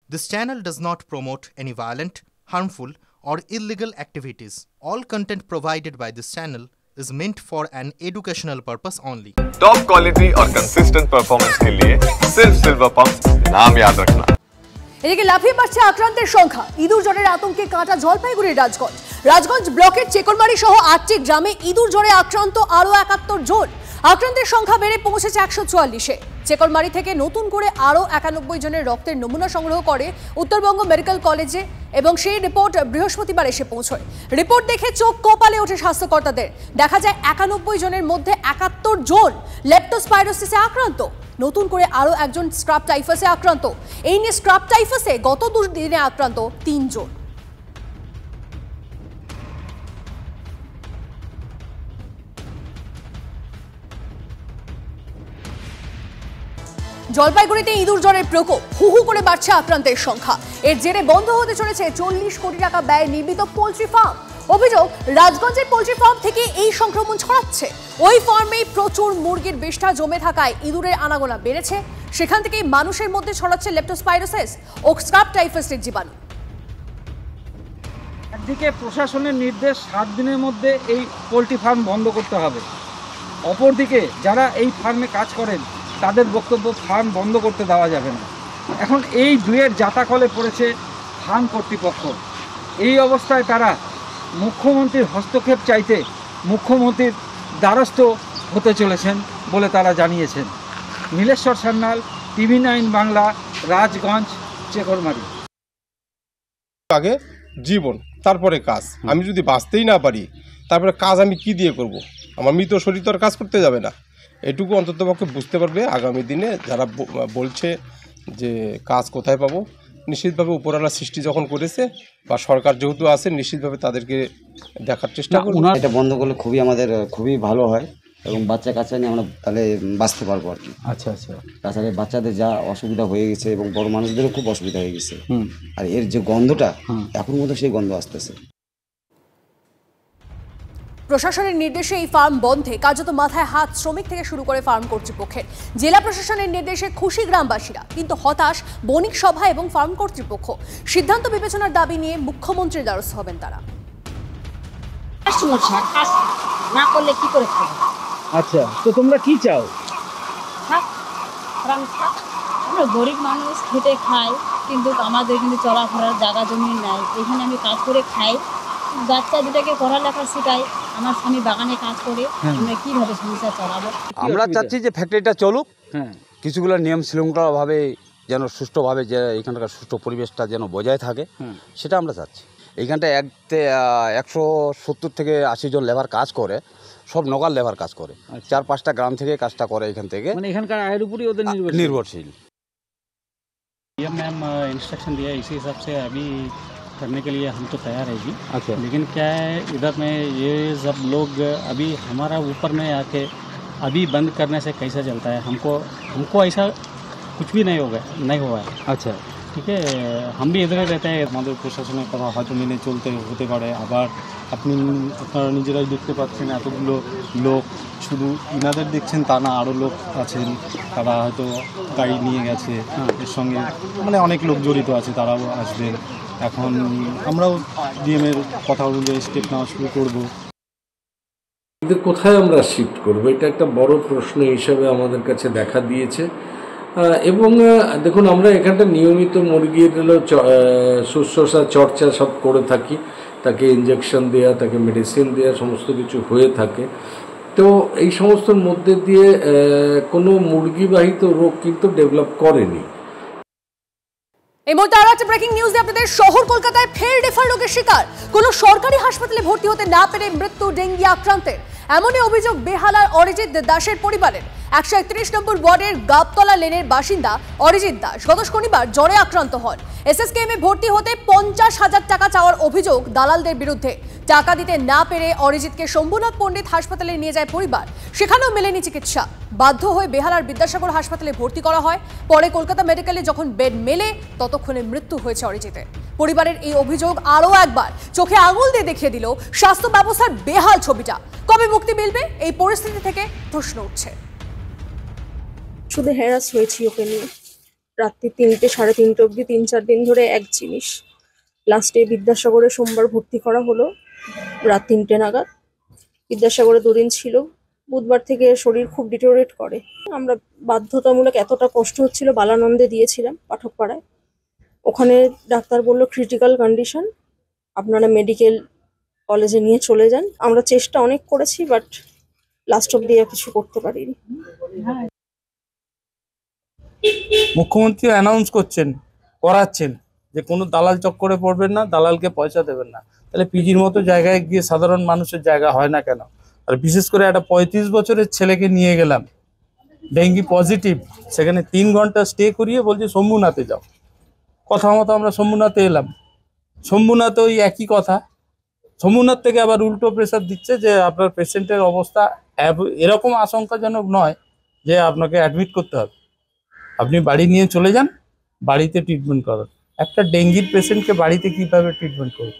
This channel does not promote any violent, harmful, or illegal activities. All content provided by this channel is meant for an educational purpose only. Top quality और consistent performance के लिए सिर्फ silver pump नाम याद रखना। এদিকে লাফিয়ে বাড়ছে আক্রান্তের সংখ্যা। ইঁদুর জ্বরের আতঙ্কে কাঁটা জলপাইগুড়ির রাজগঞ্জ ব্লকের চেকরমারি সহ ৮টি গ্রামে ইঁদুর জ্বরে আক্রান্ত আরও ৭১ জন। আক্রান্তের সংখ্যা বেড়ে পৌঁছেছে ১৪৪-এ। চেকরমারি থেকে নতুন করে আরও ৯১ জনের রক্তের নমুনা সংগ্রহ করে উত্তরবঙ্গ মেডিকেল কলেজে এবং সেই রিপোর্ট বৃহস্পতিবার এসে পৌঁছয়। রিপোর্ট দেখে চোখ কপালে ওঠে স্বাস্থ্যকর্তাদের। দেখা যায় ৯১ জনের মধ্যে ৭১ জন লেপ্টোস্পাইরোসিসে আক্রান্ত। নতুন করে আরও একজন স্ক্রাব টাইফাসে আক্রান্ত। এই নিয়ে স্ক্রাব টাইফাসে গত ২ দিনে আক্রান্ত ৩ জন। জলপাইগুড়িতে ইঁদুর জ্বরের প্রকোপ, হু করে বাড়ছে আক্রান্তের সংখ্যা। এর জেরে বন্ধ হতে চলেছে ৪০ কোটি টাকা ব্যয়ে নির্মিত পোল্ট্রি ফার্ম। অভিযোগ, রাজগঞ্জের পোল্ট্রি ফার্ম থেকে এই সংক্রমণ ছড়াচ্ছে। ওই ফার্মেই প্রচুর মুরগির বিষ্ঠা জমে থাকায় ইঁদুরের আনাগোনা বেড়েছে। সেখান থেকেই মানুষের মধ্যে ছড়াচ্ছে লেপ্টোস্পাইরোসিস ও স্ক্রাব টাইফাসের জীবাণু। একদিকে প্রশাসনের নির্দেশ ৭ দিনের মধ্যে এই পোল্ট্রি ফার্ম বন্ধ করতে হবে, অপরদিকে যারা এই ফার্মে কাজ করেন তাদের বক্তব্য ফার্ম বন্ধ করতে দেওয়া যাবে না। এখন এই দুয়ের জাতাকলে পড়েছে ফার্ম কর্তৃপক্ষ। এই অবস্থায় তারা মুখ্যমন্ত্রীর হস্তক্ষেপ চাইতে মুখ্যমন্ত্রীর দ্বারস্থ হতে চলেছেন বলে তারা জানিয়েছেন। নীলেশ্বর সান্যাল, TV9 বাংলা, রাজগঞ্জ, চেকরমারি। আগে জীবন, তারপরে কাজ। আমি যদি বাঁচতেই না পারি তারপরে কাজ আমি কি দিয়ে করব? আমার মৃত শরীর তো আর কাজ করতে যাবে না। এটুকু অন্ততপক্ষে বুঝতে পারবে আগামী দিনে যারা বলছে যে কাজ কোথায় পাবো। নিশ্চিতভাবে উপরওয়ালা সৃষ্টি যখন করেছে বা সরকার যেহেতু আছে, নিশ্চিতভাবে তাদেরকে দেখার চেষ্টা করব। এটা বন্ধ করলে খুবই ভালো হয় এবং বাচ্চা কাচ্চা নিয়ে আমরা তাহলে বাঁচতে পারবো আর কি। আচ্ছা আচ্ছা। তাছাড়া বাচ্চাদের যা অসুবিধা হয়ে গেছে এবং বড় মানুষদেরও খুব অসুবিধা হয়ে গেছে। আর এর যে গন্ধটা এখন মতো সেই গন্ধ আসতেছে। প্রশাসনের নির্দেশে এই ফার্ম বন্ধে কার্যত মাথায় হাত শ্রমিক থেকে শুরু করে ফার্ম কর্তৃপক্ষের। জেলা প্রশাসনের নির্দেশে খুশি গ্রামবাসীরা, কিন্তু হতাশ বণিক সভা এবং ফার্ম কর্তৃপক্ষ। সিদ্ধান্ত বিবেচনার দাবি নিয়ে মুখ্যমন্ত্রীর দ্বারস্থ হবেন তারা। না করলে কি করে খাবো? আচ্ছা, তো তোমরা কি চাও? আমরা গরিব মানুষ, খেটে খাই, কিন্তু আমাদের কিন্তু চলাফেরার জায়গা জমি নাই। এখানে আমি কাজ করে খাই, বাচ্চা দুটাকে পড়ালেখা শেখাই, আমার স্বামী বাগানে কাজ করে, আমরা কিভাবে সংসার চালাবো? আমরা চাচ্ছি যে ফ্যাক্টরিটা চলুক, কিছুগুলো নিয়ম শৃঙ্খলাভাবে যেন সুষ্ঠুভাবে, যে এখানকার সুষ্ঠু পরিবেশটা যেন বজায় থাকে, সেটা আমরা চাচ্ছি। এইখানটা ১৭০ থেকে ৮০ জন লেবার কাজ করে, সব নোকাল লেবার কাজ করে। ৪-৫টা গ্রাম থেকে কাজটা করে এখান থেকে, মানে এখানকার আয়ের উপরই ওদের নির্ভরশীল। मैम इंस्ट्रक्शन दिया, इसी हिसाब से अभी करने के लिए हम तो तैयार है जी। अच्छा। लेकिन क्या है, इधर में ये सब लोग अभी हमारा ऊपर में आके अभी बंद करने से कैसा चलता है, हमको ऐसा कुछ भी नहीं हुआ है। আচ্ছা, ठीक है, हम भी इधर रहते हैं। আমাদের প্রশাসনের কথা হয়তো মেনে চলতে হতে পারে। আবার আপনারা নিজেরাই দেখতে পাচ্ছেন এতগুলো লোক, শুধু ইনাদের দেখছেন তা না, আরও লোক আছেন, তারা হয়তো গাড়ি নিয়ে গেছে, এর সঙ্গে মানে অনেক লোক জড়িত আছে, তারাও আসবেন। এখন আমরাও ডিএমের কথা অনুযায়ী স্টেপ নেওয়া শুরু করবো। এদের কোথায় আমরা শিফট করব, এটা একটা বড় প্রশ্ন হিসাবে আমাদের কাছে দেখা দিয়েছে। এবং দেখুন, আমরা এখানটা নিয়মিত মুরগির শুশ্রূষা চর্চা সব করে থাকি, তাকে ইঞ্জেকশন দেওয়া, তাকে মেডিসিন দেওয়া, সমস্ত কিছু হয়ে থাকে। তো এই সমস্তর মধ্যে দিয়ে কোনো মুরগিবাহিত রোগ কিন্তু ডেভেলপ করেনি। এই মুহূর্তে আরো একটা ব্রেকিং নিউজ দিয়ে আপনাদের। শহর কলকাতায় ফের রেফার রোগের শিকার, কোনো সরকারি হাসপাতালে ভর্তি হতে না পেরে মৃত্যু ডেঙ্গি আক্রান্তের। এমনই অভিযোগ বেহালার অরিজিৎ দাসের পরিবারের। ১৩১ নম্বর ওয়ার্ডের গাবতলা লেনের বাসিন্দা অরিজিৎ দাস গত শনিবার জ্বরে আক্রান্ত হন। এসএসকেএম এ ভর্তি হতে ৫০,০০০ টাকা চাওয়ার অভিযোগ দালালদের বিরুদ্ধে। টাকা দিতে না পেরে অরিজিৎকে শম্ভুনাথ পণ্ডিত হাসপাতালে নিয়ে যায় পরিবার, সেখানেও মেলেনি চিকিৎসা। বাধ্য হয়ে বেহালার বিদ্যাসাগর হাসপাতালে ভর্তি করা হয়। পরে কলকাতা মেডিকেলে যখন বেড মেলে, ততক্ষণে মৃত্যু হয়েছে অরিজিতের। পরিবারের এই অভিযোগ আরও একবার চোখে আঙুল দিয়ে দেখিয়ে দিল স্বাস্থ্য ব্যবস্থার বেহাল ছবিটা। কবে মুক্তি মিলবে এই পরিস্থিতি থেকে প্রশ্ন উঠছে। শুধু হ্যারাস হয়েছি ওকে নিয়ে। রাত্রি 3টে, 3:30 অবধি 3-4 দিন ধরে এক জিনিস। লাস্টে বিদ্যাসাগরে সোমবার ভর্তি করা হলো রাত 3টে নাগাদ। বিদ্যাসাগরে 2 দিন ছিল। বুধবার থেকে শরীর খুব ডিটোরেট করে। আমরা বাধ্যতামূলক এতটা কষ্ট হচ্ছিল বালানন্দে দিয়েছিলাম পাঠকপাড়ায়। ওখানে ডাক্তার বলল ক্রিটিক্যাল কন্ডিশন, আপনারা মেডিকেল কলেজে নিয়ে চলে যান। আমরা চেষ্টা অনেক করেছি, বাট লাস্ট অব্দি আর কিছু করতে পারিনি। মুখ্যমন্ত্রী অ্যানাউন্স করাচ্ছেন যে কোনো দালাল চক্করে পড়বেন না, দালালকে পয়সা দেবেন না। তাহলে পিজির মতো জায়গায় গিয়ে সাধারণ মানুষের জায়গা হয় না কেন? আর বিশেষ করে একটা 35 বছরের ছেলেকে নিয়ে গেলাম, ডেঙ্গি পজিটিভ, সেখানে 3 ঘন্টা স্টে করিয়ে বলছে শম্ভুনাথে যাও। কথা মতো আমরা শম্ভুনাথে এলাম। শম্ভুনাথে ওই একই কথা, শম্ভুনাথ থেকে আবার উল্টো প্রেসার দিচ্ছে যে আপনার পেশেন্টের অবস্থা এরকম আশঙ্কাজনক নয় যে আপনাকে অ্যাডমিট করতে হবে, আপনি বাড়ি নিয়ে চলে যান, বাড়িতে ট্রিটমেন্ট করান। একটা ডেঙ্গির পেশেন্টকে বাড়িতে কিভাবে ট্রিটমেন্ট করবে?